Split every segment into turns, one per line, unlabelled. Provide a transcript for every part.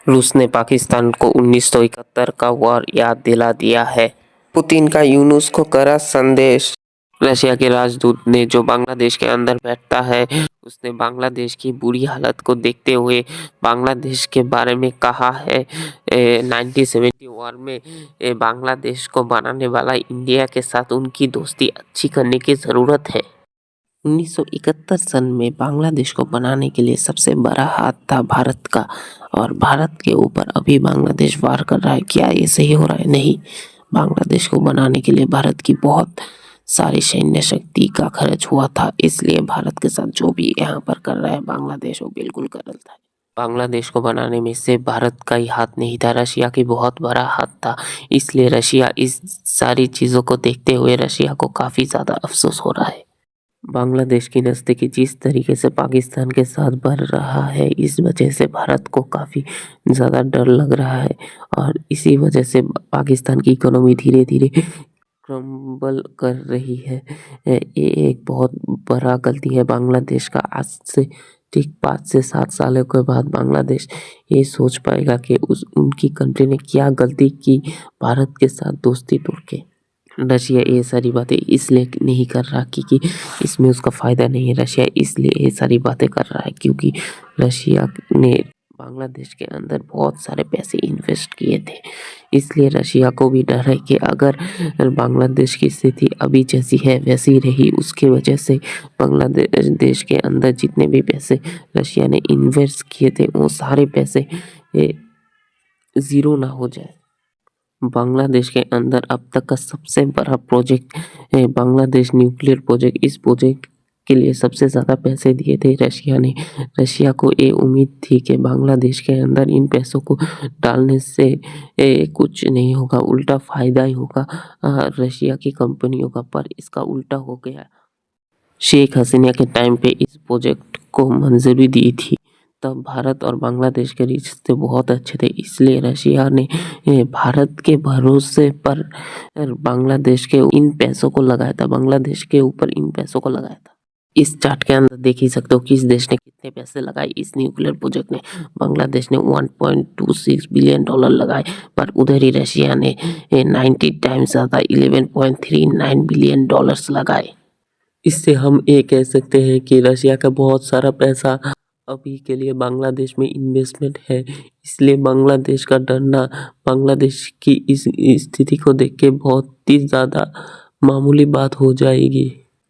रूस ने पाकिस्तान को 1971 का वॉर याद दिला दिया है। पुतिन का यूनुस को करा संदेश। रशिया के राजदूत ने जो बांग्लादेश के अंदर बैठता है, उसने बांग्लादेश की बुरी हालत को देखते हुए बांग्लादेश के बारे में कहा है 1970 वॉर में बांग्लादेश को बनाने वाला इंडिया के साथ उनकी दोस्ती अच्छी करने की ज़रूरत है। 1971 सन में बांग्लादेश को बनाने के लिए सबसे बड़ा हाथ था भारत का, और भारत के ऊपर अभी बांग्लादेश वार कर रहा है। क्या ये सही हो रहा है? नहीं। बांग्लादेश को बनाने के लिए भारत की बहुत सारी सैन्य शक्ति का खर्च हुआ था, इसलिए भारत के साथ जो भी यहाँ पर कर रहा है बांग्लादेश, वो बिल्कुल गलत है। बांग्लादेश को बनाने में सिर्फ भारत का ही हाथ नहीं था, रशिया की बहुत बड़ा हाथ था। इसलिए रशिया इस सारी चीज़ों को देखते हुए रशिया को काफ़ी ज़्यादा अफसोस हो रहा है। बांग्लादेश की नज़दीकी जिस तरीके से पाकिस्तान के साथ बढ़ रहा है, इस वजह से भारत को काफ़ी ज़्यादा डर लग रहा है, और इसी वजह से पाकिस्तान की इकोनॉमी धीरे धीरे क्रम्बल कर रही है। ये एक बहुत बड़ा गलती है बांग्लादेश का। आज से ठीक 5 से 7 सालों के बाद बांग्लादेश ये सोच पाएगा कि उनकी कंट्री ने क्या गलती की भारत के साथ दोस्ती तोड़ के। रशिया ये सारी बातें इसलिए नहीं कर रहा क्योंकि इसमें उसका फ़ायदा नहीं है। रशिया इसलिए ये सारी बातें कर रहा है क्योंकि रशिया ने बांग्लादेश के अंदर बहुत सारे पैसे इन्वेस्ट किए थे। इसलिए रशिया को भी डर है कि अगर बांग्लादेश की स्थिति अभी जैसी है वैसी रही, उसकी वजह से बांग्लादेश के अंदर जितने भी पैसे रशिया ने इन्वेस्ट किए थे वो सारे पैसे ज़ीरो ना हो जाए। बांग्लादेश के अंदर अब तक का सबसे बड़ा प्रोजेक्ट है बांग्लादेश न्यूक्लियर प्रोजेक्ट। इस प्रोजेक्ट के लिए सबसे ज़्यादा पैसे दिए थे रशिया ने। रशिया को ये उम्मीद थी कि बांग्लादेश के अंदर इन पैसों को डालने से कुछ नहीं होगा, उल्टा फ़ायदा ही होगा रशिया की कंपनियों का, पर इसका उल्टा हो गया। शेख हसीना के टाइम पे इस प्रोजेक्ट को मंजूरी दी थी, तब भारत और बांग्लादेश के रिश्ते बहुत अच्छे थे, इसलिए रशिया ने भारत के भरोसे पर बांग्लादेश के इन पैसों को लगाया था, बांग्लादेश के ऊपर इन पैसों को लगाया था। इस चार्ट के अंदर देख ही सकते हो किस देश ने कितने पैसे लगाए इस न्यूक्लियर प्रोजेक्ट में। बांग्लादेश ने $1.26 बिलियन लगाए, पर उधर ही रशिया ने 90 टाइम्स ज़्यादा $11.39 बिलियन लगाए। इससे हम ये कह सकते हैं कि रशिया का बहुत सारा पैसा अभी के लिए बांग्लादेश में इन्वेस्टमेंट है। इसलिए बांग्लादेश का डरना बांग्लादेश की इस स्थिति को देख के बहुत ही ज़्यादा मामूली बात हो जाएगी।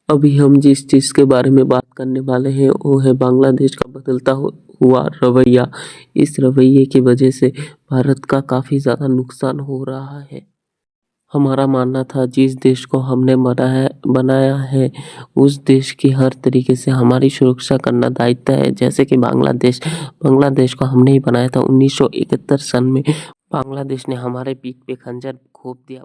अभी हम जिस चीज़ के बारे में बात करने वाले हैं वो है बांग्लादेश का बदलता हुआ रवैया। इस रवैये की वजह से भारत का काफ़ी ज़्यादा नुकसान हो रहा है। हमारा मानना था जिस देश को हमने बनाया है उस देश की हर तरीके से हमारी सुरक्षा करना दायित्व है। जैसे कि बांग्लादेश को हमने ही बनाया था 1971 सन में। बांग्लादेश ने हमारे पीठ पे खंजर घोंप दिया।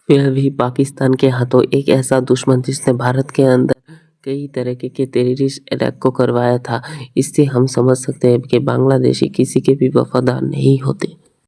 फिर भी पाकिस्तान के हाथों एक ऐसा दुश्मन जिसने भारत के अंदर कई तरह के टेररिस्ट अटैक को करवाया था। इससे हम समझ सकते हैं कि बांग्लादेशी किसी के भी वफादार नहीं होते।